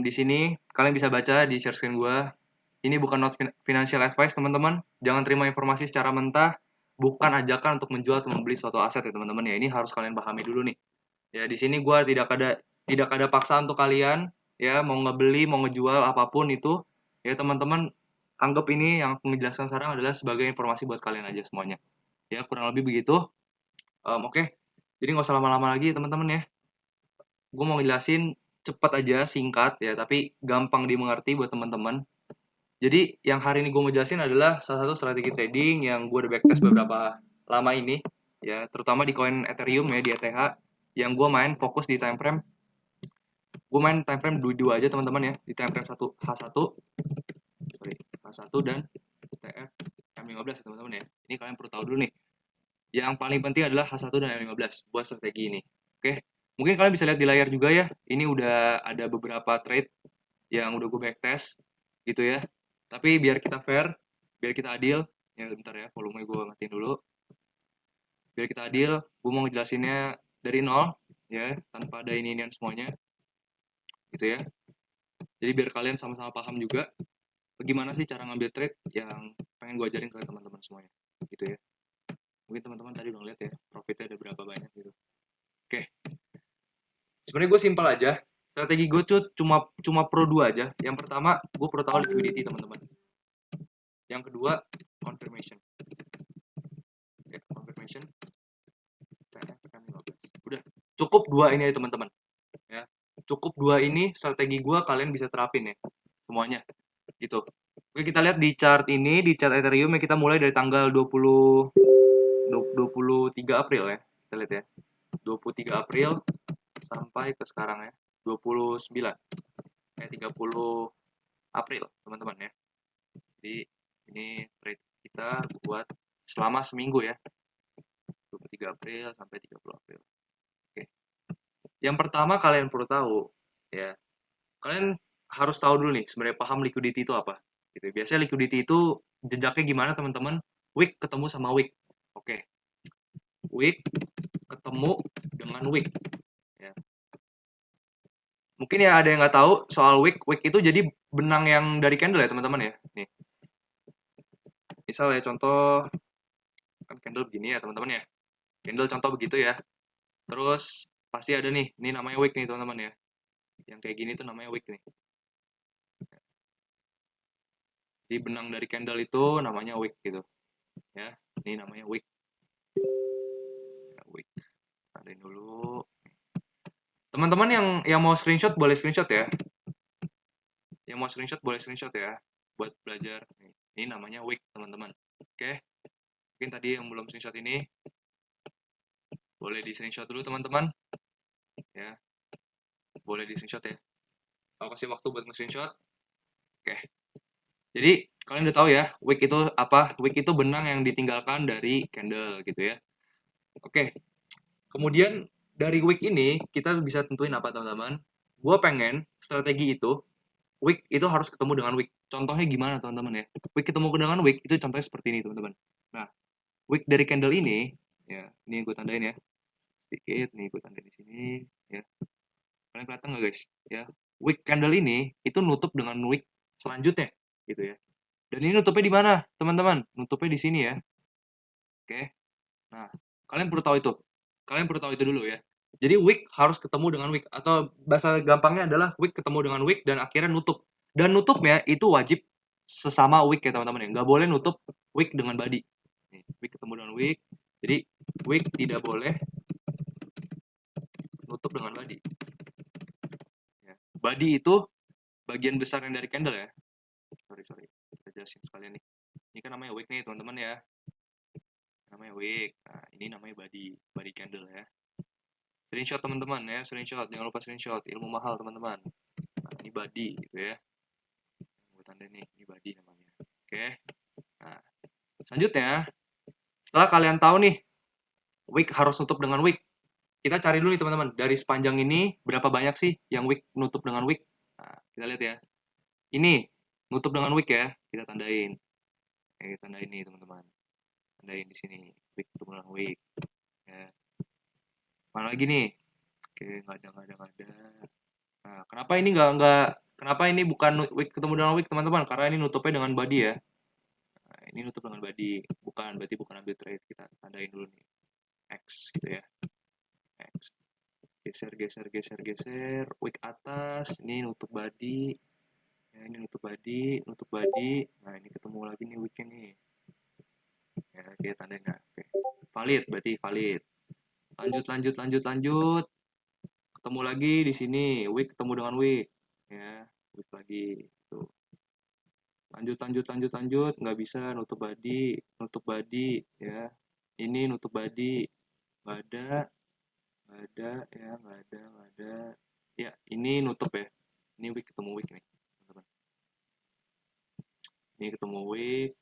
Di sini kalian bisa baca di share screen gue. Ini bukan not financial advice teman-teman. Jangan terima informasi secara mentah. Bukan ajakan untuk menjual atau membeli suatu aset ya teman-teman ya. Ini harus kalian pahami dulu nih. Ya di sini gue tidak ada paksaan untuk kalian. Ya mau ngebeli mau ngejual apapun itu. Ya teman-teman anggap ini yang aku menjelaskan sekarang adalah sebagai informasi buat kalian aja semuanya. Ya kurang lebih begitu. Oke. Jadi nggak usah lama-lama lagi teman-teman ya. Gue mau ngejelasin cepat aja, singkat ya, tapi gampang dimengerti buat teman-teman. Jadi yang hari ini gue mau jelasin adalah salah satu strategi trading yang gue udah backtest beberapa lama ini, ya terutama di koin Ethereum ya di ETH, yang gue main fokus di time frame. Gue main time frame dua aja teman-teman ya, di time frame H1, sorry H1 dan TF M15 ya teman-teman ya. Ini kalian perlu tahu dulu nih. Yang paling penting adalah H1 dan M15 buat strategi ini. Oke, mungkin kalian bisa lihat di layar juga ya. Ini udah ada beberapa trade yang udah gue backtest gitu ya. Tapi biar kita fair, biar kita adil, ya bentar ya, volume gue matiin dulu. Biar kita adil, gue mau ngejelasinnya dari nol ya, tanpa ada ini-inian semuanya. Gitu ya. Jadi biar kalian sama-sama paham juga bagaimana sih cara ngambil trade yang pengen gue ajarin ke teman-teman semuanya. Gitu ya. Mungkin teman-teman tadi udah ngeliat ya, profitnya ada berapa banyak gitu. Oke. Sebenarnya gue simpel aja. Strategi gue tuh cuma pro 2 aja. Yang pertama, gue perlu tahu liquidity teman-teman. Yang kedua, confirmation. Ya, confirmation. Udah, cukup 2 ini aja teman-teman. Ya, cukup 2 ini strategi gue kalian bisa terapin ya. Semuanya. Gitu. Oke, kita lihat di chart ini, di chart Ethereum ya, kita mulai dari tanggal 23 April ya. Kita lihat ya. 23 April sampai ke sekarang ya. 29. 30 April, teman-teman ya. Jadi ini trade kita buat selama seminggu ya. 23 April sampai 30 April. Oke. Yang pertama kalian perlu tahu ya. Kalian harus tahu dulu nih sebenarnya paham liquidity itu apa. Gitu. Biasanya liquidity itu jejaknya gimana teman-teman? Week ketemu sama week. Oke. Week ketemu dengan week. Ya. Mungkin ya ada yang nggak tahu soal week. Week itu jadi benang yang dari candle ya teman-teman ya. Nih. Misal ya contoh kan candle begini ya teman-teman ya. Candle contoh begitu ya. Terus pasti ada nih, ini namanya wick nih teman-teman ya. Yang kayak gini tuh namanya wick nih. Di benang dari candle itu namanya wick gitu. Ya, ini namanya wick. Ya, wick. Tandain dulu. Teman-teman yang mau screenshot boleh screenshot ya. Yang mau screenshot boleh screenshot ya. Buat belajar. Ini namanya wick teman-teman. Oke. Mungkin tadi yang belum screenshot ini boleh di screenshot dulu teman-teman. Ya. Boleh di screenshot ya. Aku kasih waktu buat nge-screenshot. Oke. Jadi kalian udah tahu ya, wick itu apa? Wick itu benang yang ditinggalkan dari candle gitu ya. Oke. Kemudian dari wick ini kita bisa tentuin apa teman-teman? Gua pengen strategi itu wick itu harus ketemu dengan wick. Contohnya gimana teman-teman ya? Wick ketemu dengan wick itu contohnya seperti ini teman-teman. Nah, wick dari candle ini ya, ini gue tandain ya. Sedikit nih gue tandain di sini ya. Kalian kelihatan nggak guys? Ya, wick candle ini itu nutup dengan wick selanjutnya gitu ya. Dan ini nutupnya di mana, teman-teman? Nutupnya di sini ya. Oke. Nah, kalian perlu tahu itu. Kalian perlu tahu itu dulu ya. Jadi wick harus ketemu dengan wick atau bahasa gampangnya adalah wick ketemu dengan wick dan akhirnya nutup. Dan nutupnya itu wajib sesama wick ya teman-teman ya. Nggak boleh nutup wick dengan body. Nih, wick ketemu dengan wick. Jadi wick tidak boleh nutup dengan body. Ya. Body itu bagian besar yang dari candle ya. Sorry. Kita jelasin sekalian nih. Ini kan namanya wick nih teman-teman ya. Namanya wick. Nah, ini namanya body candle ya. Screenshot teman-teman ya, screenshot. Jangan lupa screenshot. Ilmu mahal teman-teman. Nah, ini body gitu ya. Gue tanda nih, ini body namanya. Oke. Nah, selanjutnya, setelah kalian tahu nih, wick harus nutup dengan wick. Kita cari dulu nih teman-teman, dari sepanjang ini berapa banyak sih yang wick nutup dengan wick? Nah, kita lihat ya. Ini nutup dengan wick ya, kita tandain. Kita tandain nih teman-teman. Tandain di sini, wick nutup dengan wick. Ya. Mana lagi nih? Oke, nggak ada. Nah, kenapa ini Kenapa ini bukan wick ketemu dengan wick teman-teman? Karena ini nutupnya dengan body ya. Nah, ini nutup dengan body, berarti bukan ambil trade. Kita tandain dulu nih X gitu ya. X. Geser, geser, geser, geser. Wick atas, ini nutup body. Ya, ini nutup body, nutup body. Nah, ini ketemu lagi nih wicknya nih. Ya, kita tandain ya. Oke. Valid, berarti valid. Lanjut, lanjut, lanjut, lanjut. Ketemu lagi di sini, wick ketemu dengan wick. Ya, wick lagi. Tuh. Lanjut, lanjut, lanjut, lanjut. Nggak bisa, nutup body, ya. Ini nutup body. Nggak ada, nggak ada, ya, nggak ada, nggak ada. Ya, ini nutup ya. Ini wick ketemu wick nih, teman-teman. Ini ketemu wick,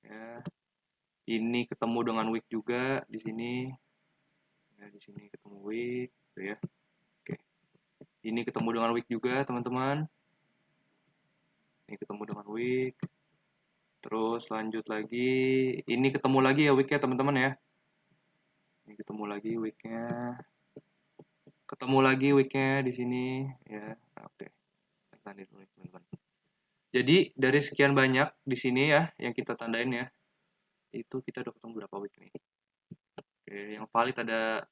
ya. Ini ketemu dengan wick juga di sini. Ya, di sini ketemu wick, tuh ya. Oke. Ini ketemu dengan wick juga, teman-teman. Ini ketemu dengan wick. Terus lanjut lagi. Ini ketemu lagi ya wick ya, teman-teman ya. Ini ketemu lagi wicknya. Ketemu lagi wicknya di sini ya. Oke. Tanda dulu teman-teman. Jadi dari sekian banyak di sini ya yang kita tandain ya. Itu kita udah ketemu berapa wick nih. Oke, yang valid ada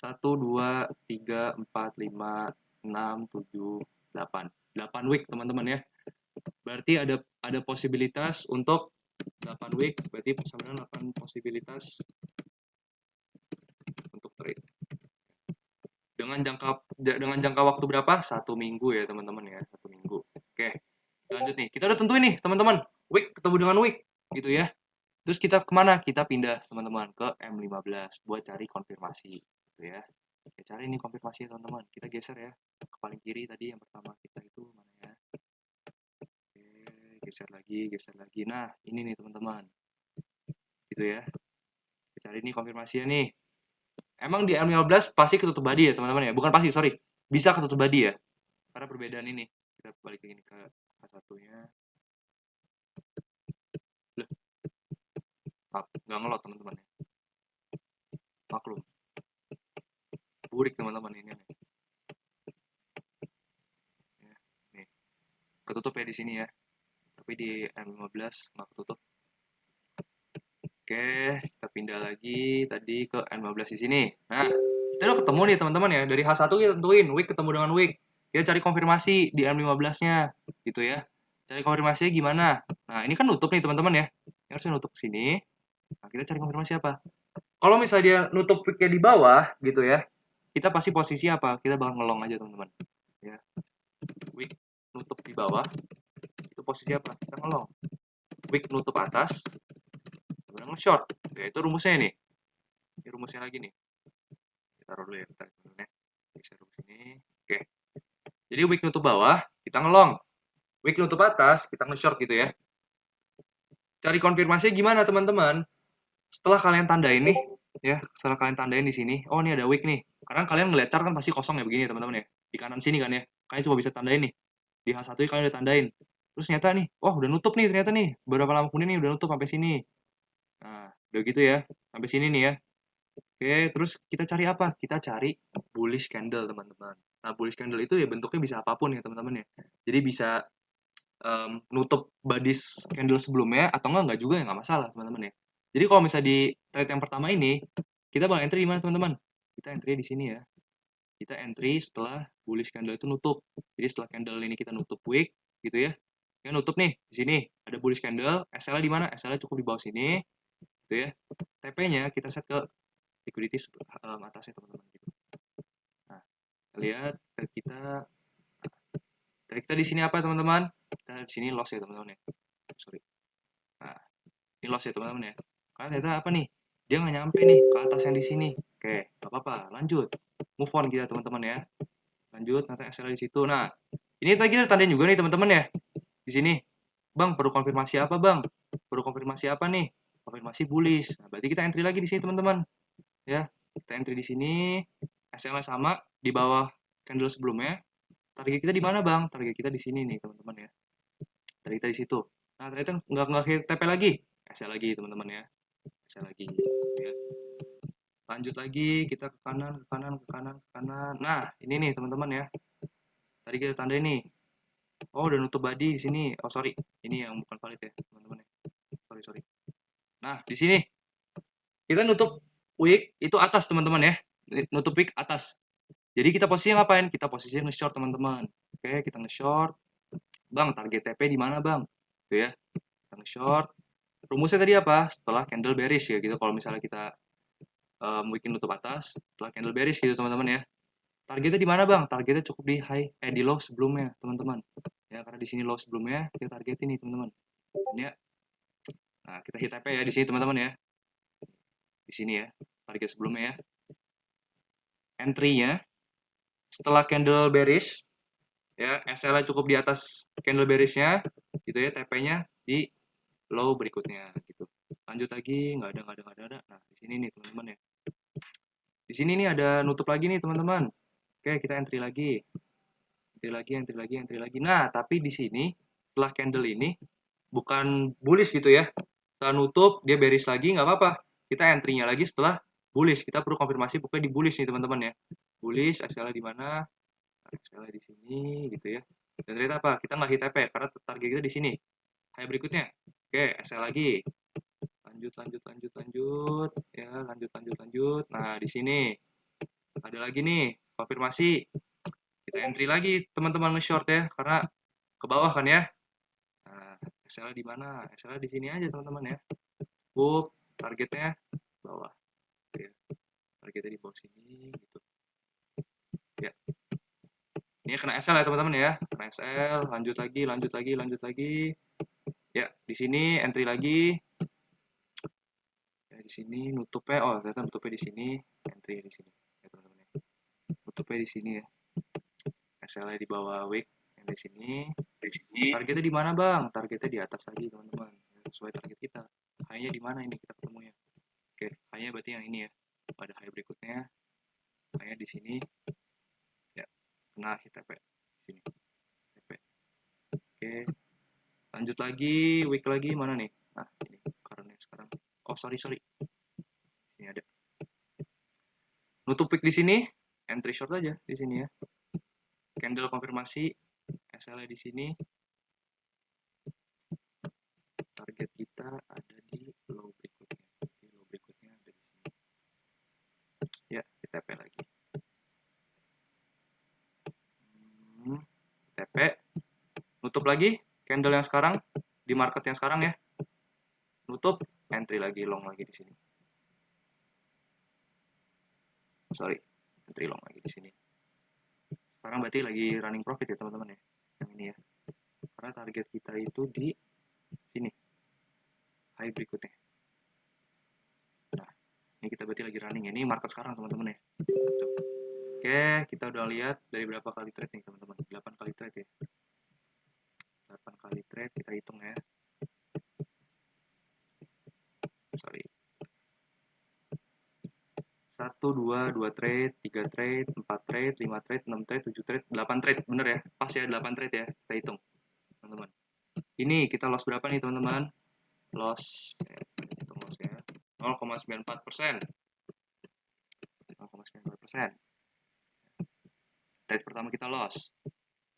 1, 2, 3, 4, 5, 6, 7, 8. 8 week teman-teman ya. Berarti ada posibilitas untuk 8 week, berarti sebenarnya 8 posibilitas untuk trade. Dengan jangka waktu berapa? 1 minggu ya teman-teman ya, 1 minggu. Oke, lanjut nih. Kita udah tentuin nih teman-teman, week ketemu dengan week gitu ya. Terus kita kemana? Kita pindah teman-teman ke M15 buat cari konfirmasi gitu ya. Oke, cari ini konfirmasi ya teman-teman. Kita geser ya ke paling kiri tadi yang pertama kita itu mana ya. Oke, geser lagi, geser lagi. Nah, ini nih teman-teman. Gitu ya. Kita cari ini konfirmasinya nih. Emang di M15 pasti ketutup body ya teman-teman ya? Bukan pasti, sorry. Bisa ketutup body ya. Karena perbedaan ini. Kita balik lagi ke H1-nya. Loh, nggak ngelot teman-teman ya. Maklum. Burik teman-teman ini nih. Ya, nih. Ketutup ya di sini ya. Tapi di M15 nggak ketutup. Oke, kita pindah lagi tadi ke N15 di sini. Nah, kita udah ketemu nih teman-teman ya. Dari H1 kita tentuin week ketemu dengan week. Kita cari konfirmasi di M15-nya gitu ya. Cari konfirmasinya gimana? Nah, ini kan nutup nih teman-teman ya. Ini harusnya nutup sini. Nah, kita cari konfirmasi apa? Kalau misalnya dia nutup week-nya di bawah gitu ya, kita pasti posisi apa? Kita bakal ngelong aja teman-teman. Ya. Week nutup di bawah, itu posisi apa? Kita ngelong. Week nutup atas, sebenarnya short. Ya, itu rumusnya nih. Ini rumusnya lagi nih. Kita taruh dulu ya, kita dulu ya. Geser dulu sini. Oke. Jadi wick nutup bawah, kita ngelong. Wick nutup atas, kita nge-short gitu ya. Cari konfirmasinya gimana teman-teman? Setelah kalian tandain nih, ya, setelah kalian tandain di sini, oh ini ada wick nih. Karena kalian ngeliat chart kan pasti kosong ya begini ya teman-teman ya. Di kanan sini kan ya. Kalian cuma bisa tandain nih. Di H1 kalian udah tandain. Terus ternyata nih, oh udah nutup nih ternyata nih. Beberapa lama kemudian nih udah nutup sampai sini. Nah, udah gitu ya. Sampai sini nih ya. Oke, terus kita cari apa? Kita cari bullish candle, teman-teman. Nah, bullish candle itu ya bentuknya bisa apapun ya, teman-teman ya. Jadi bisa nutup body candle sebelumnya atau enggak juga ya nggak masalah, teman-teman ya. Jadi kalau misalnya di trade yang pertama ini, kita bakal entry di mana, teman-teman? Kita entry di sini ya. Kita entry setelah bullish candle itu nutup. Jadi setelah candle ini kita nutup wick gitu ya. Kita nutup nih di sini ada bullish candle, SL-nya di mana? SL-nya cukup di bawah sini gitu ya. TP-nya kita set ke liquidity atasnya teman-teman gitu. Nah, lihat kita kita di sini apa teman-teman? Kita di sini loss ya teman-teman ya. Sorry. Nah, ini loss ya teman-teman ya. Karena ternyata apa nih? Dia nggak nyampe nih ke atas yang di sini. Oke, nggak apa-apa. Lanjut. Move on kita teman-teman ya. Lanjut, nanti SL di situ. Nah, ini tadi kita tandain juga nih teman-teman ya. Di sini. Bang, perlu konfirmasi apa bang? Perlu konfirmasi apa nih? Konfirmasi bullish. Nah, berarti kita entry lagi di sini teman-teman. Ya, kita entry di sini. SL sama di bawah candle sebelumnya. Target kita di mana bang? Target kita di sini nih teman-teman ya. Target kita di situ. Nah ternyata nggak TP lagi. SL lagi teman-teman ya. SL lagi. Ya. Lanjut lagi kita ke kanan, ke kanan, ke kanan, ke kanan. Nah ini nih teman-teman ya. Tadi kita tanda ini. Oh, udah nutup body di sini. Oh, sorry. Ini yang bukan valid ya, teman-teman ya. Sorry. Nah, di sini kita nutup wick itu atas, teman-teman ya. Nutup wick atas. Jadi kita posisinya ngapain? Kita posisinya nge-short, teman-teman. Oke, kita nge-short. Bang, target TP di mana, Bang? Gitu ya. Kita nge-short. Rumusnya tadi apa? Setelah candle bearish ya gitu. Kalau misalnya kita bikin nutup atas, setelah candle bearish gitu, teman-teman ya. Targetnya di mana, Bang? Targetnya cukup di di low sebelumnya, teman-teman. Ya, karena di sini low sebelumnya, kita targetin nih, teman-teman. Ya. Nah, kita hit TP ya di sini, teman-teman ya. Di sini ya, target sebelumnya ya. Entry-nya setelah candle bearish ya, SL-nya cukup di atas candle bearish-nya gitu ya, TP-nya di low berikutnya gitu. Lanjut lagi, nggak ada. Nah, di sini nih, teman-teman ya. Di sini nih ada nutup lagi nih, teman-teman. Oke, kita entry lagi. Entry lagi. Nah, tapi di sini setelah candle ini bukan bullish gitu ya. Setelah nutup dia bearish lagi nggak apa-apa. Kita entry-nya lagi setelah bullish. Kita perlu konfirmasi pokoknya di bullish nih, teman-teman ya. Bullish, SL-nya di mana? SL-nya di sini gitu ya. Dan ternyata apa? Kita nggak hit TP karena target kita di sini. High berikutnya. Oke, SL lagi. Lanjut. Ya, lanjut. Nah, di sini ada lagi nih konfirmasi. Kita entry lagi teman-teman nge-short ya karena ke bawah kan ya. Nah, SL di mana? SL di sini aja teman-teman ya. Targetnya bawah. Ya. Targetnya di bawah sini gitu. Ya. Ini kena SL ya teman-teman ya. Kena SL, lanjut lagi. Ya, di sini entry lagi. Ya, di sini nutupnya, oh ternyata nutupnya di sini, entry di sini. Ya teman-teman ya. Nutupnya di sini ya. SL-nya di bawah wick yang di sini. Targetnya di mana, Bang? Targetnya di atas lagi, teman-teman. Sesuai target kita. High-nya di mana ini kita ketemunya? Oke, high-nya berarti yang ini ya. Pada high berikutnya, high-nya di sini. Ya, kena hit TP. Sini. TP. Oke. Lanjut lagi, wick lagi mana nih? Nah, ini karena sekarang. Oh, sorry. Ini ada. Nutup wick di sini, entry short aja di sini ya. Candle konfirmasi, SL-nya di sini. Target kita ada di low berikutnya. Di low berikutnya ada di sini. Ya, kita TP lagi. TP. Nutup lagi candle yang sekarang di market yang sekarang ya. Nutup, entry lagi long lagi di sini. Sorry, entry long lagi di sini. Sekarang berarti lagi running profit ya teman-teman ya. Yang ini ya. Karena target kita itu di sini. High berikutnya. Nah, ini kita berarti lagi running ya. Ini market sekarang teman-teman ya. Tuh. Oke, kita udah lihat dari berapa kali trade nih teman-teman. 8 kali trade ya. 8 kali trade kita hitung ya. Sorry. 1, 2 trade, 3 trade, 4 trade, 5 trade, 6 trade, 7 trade, 8 trade. Bener ya? Pas ya 8 trade ya. Kita hitung. Teman-teman. Ini kita loss berapa nih teman-teman? Loss, hitung loss ya. 0,94%. 0,94%. Trade pertama kita loss.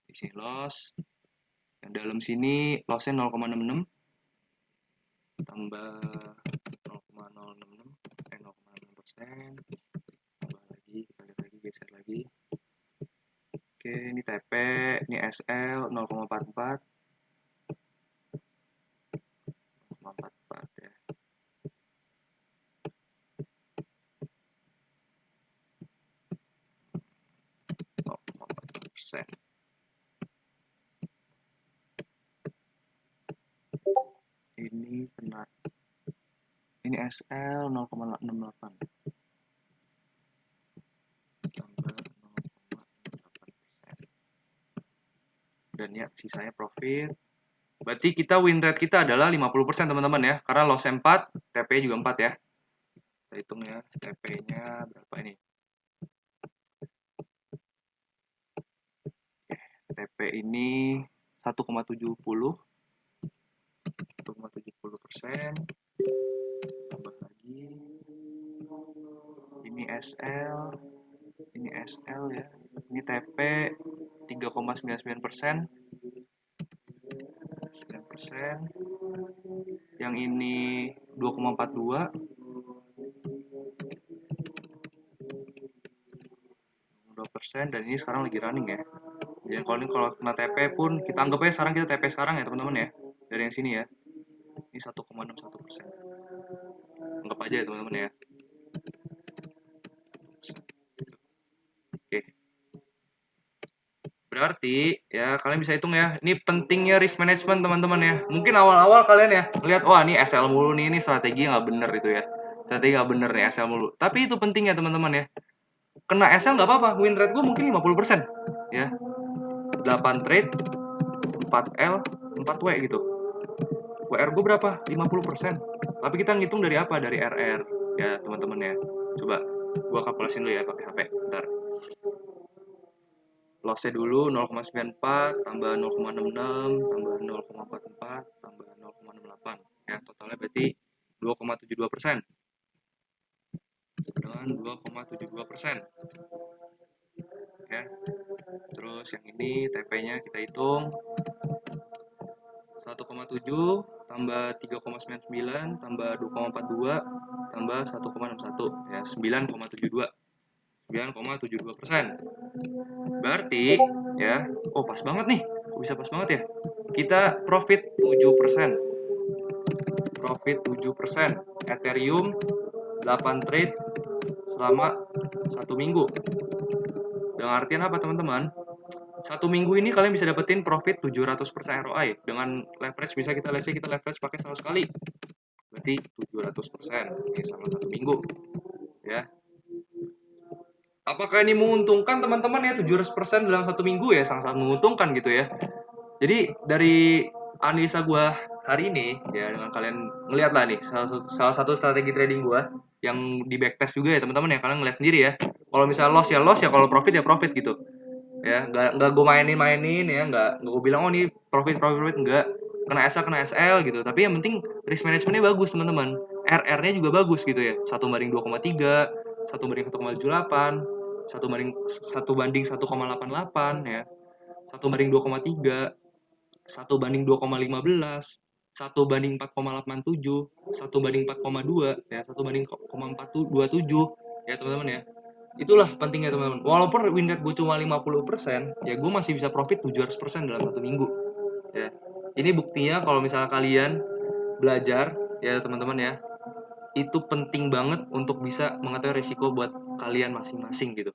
Di sini loss. Yang dalam sini lossnya 0,66 tambah 0,066 0,6%. Tambah lagi, kita lihat lagi, geser lagi. Oke, ini TP, ini SL 0,44 ya. Persen. Ini kena. Ini SL 0,68 tambah 0,68%. Dan ya sisanya profit. Berarti kita win rate kita adalah 50% teman-teman ya. Karena loss 4, TP juga 4 ya. Kita hitung ya, TP-nya berapa ini? TP ini 1,70 1,70%. Tambah lagi. Ini SL ya. Ini TP 3,99%. 9%. Yang ini 2,42. 2%, dan ini sekarang lagi running ya. Jadi kalau kena TP pun kita anggap aja sekarang kita TP sekarang ya teman-teman ya. Dari yang sini ya. Ini 1,61%. Anggap aja ya teman-teman ya. Oke. Berarti ya kalian bisa hitung ya. Ini pentingnya risk management teman-teman ya. Mungkin awal-awal kalian ya lihat wah ini SL mulu nih, ini strategi nggak bener itu ya. Strategi nggak bener nih SL mulu. Tapi itu penting ya teman-teman ya. Kena SL nggak apa-apa. Win rate gue mungkin 50% ya. 8 trade, 4L, 4W gitu. WR gue berapa? 50%. Tapi kita ngitung dari apa? Dari RR ya teman-teman ya. Coba gua kalkulasiin dulu ya pakai HP. Bentar. Lossnya dulu 0,94 tambah 0,66 tambah 0,44 tambah 0,68 ya, totalnya berarti 2,72% dengan 2,72% ya. Terus yang ini TP-nya kita hitung 1,7 tambah 3,99 tambah 2,42 tambah 1,61 ya, 9,72. 9,72%. Berarti ya, oh pas banget nih. Kok bisa pas banget ya? Kita profit 7%. Profit 7%. Ethereum 8 trade selama 1 minggu. Dengan artian apa teman-teman? 1 minggu ini kalian bisa dapetin profit 700% ROI dengan leverage. Bisa kita leverage pakai 100 kali. Berarti 700% ini sama 1 minggu. Ya. Apakah ini menguntungkan teman-teman ya? 700% dalam 1 minggu ya, sangat-sangat menguntungkan gitu ya. Jadi dari analisa gue hari ini ya, dengan kalian ngeliat lah nih salah satu strategi trading gue yang di backtest juga ya teman-teman ya, kalian ngeliat sendiri ya. Kalau misalnya loss ya kalau profit ya profit gitu ya. Nggak gue mainin ya, nggak gue bilang oh nih profit nggak. Kena SL gitu, tapi yang penting risk managementnya bagus teman-teman. RR-nya juga bagus gitu ya, 1/2,3, 1/1,78, 1/1,88 ya, 1/2,3, 1/2,15, 1/4,87, 1/4,2 ya, 1/4,427 ya teman-teman ya. Itulah pentingnya teman-teman. Walaupun win rate gue cuma 50%, ya gue masih bisa profit 700% dalam 1 minggu. Ya. Ini buktinya kalau misalnya kalian belajar ya teman-teman ya, itu penting banget untuk bisa mengetahui risiko buat kalian masing-masing gitu.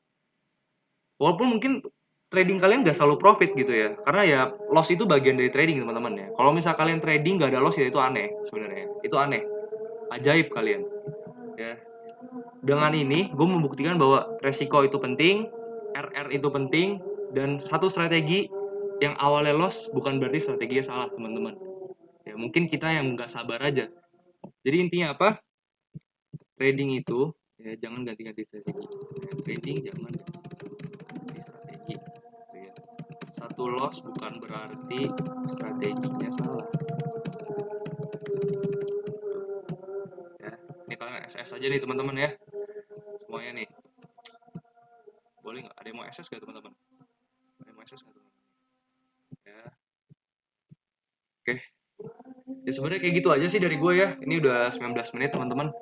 Walaupun mungkin trading kalian gak selalu profit gitu ya, karena ya loss itu bagian dari trading teman-teman ya. Kalau misal kalian trading gak ada loss ya itu aneh sebenarnya. Itu aneh, ajaib kalian ya. Dengan ini gue membuktikan bahwa resiko itu penting, RR itu penting, dan satu strategi yang awalnya loss bukan berarti strateginya salah teman-teman ya. Mungkin kita yang nggak sabar aja. Jadi intinya apa? Trading itu ya jangan ganti-ganti strategi ya, trading jangan ganti strategi gitu ya. Satu loss bukan berarti strateginya salah ya. Ini kalian SS aja nih teman-teman ya, semuanya nih. Boleh nggak? Ada yang mau SS nggak teman-teman? Ada yang mau SS nggak teman-teman? Ya, oke. Ya sebenarnya kayak gitu aja sih dari gue ya. Ini udah 19 menit teman-teman.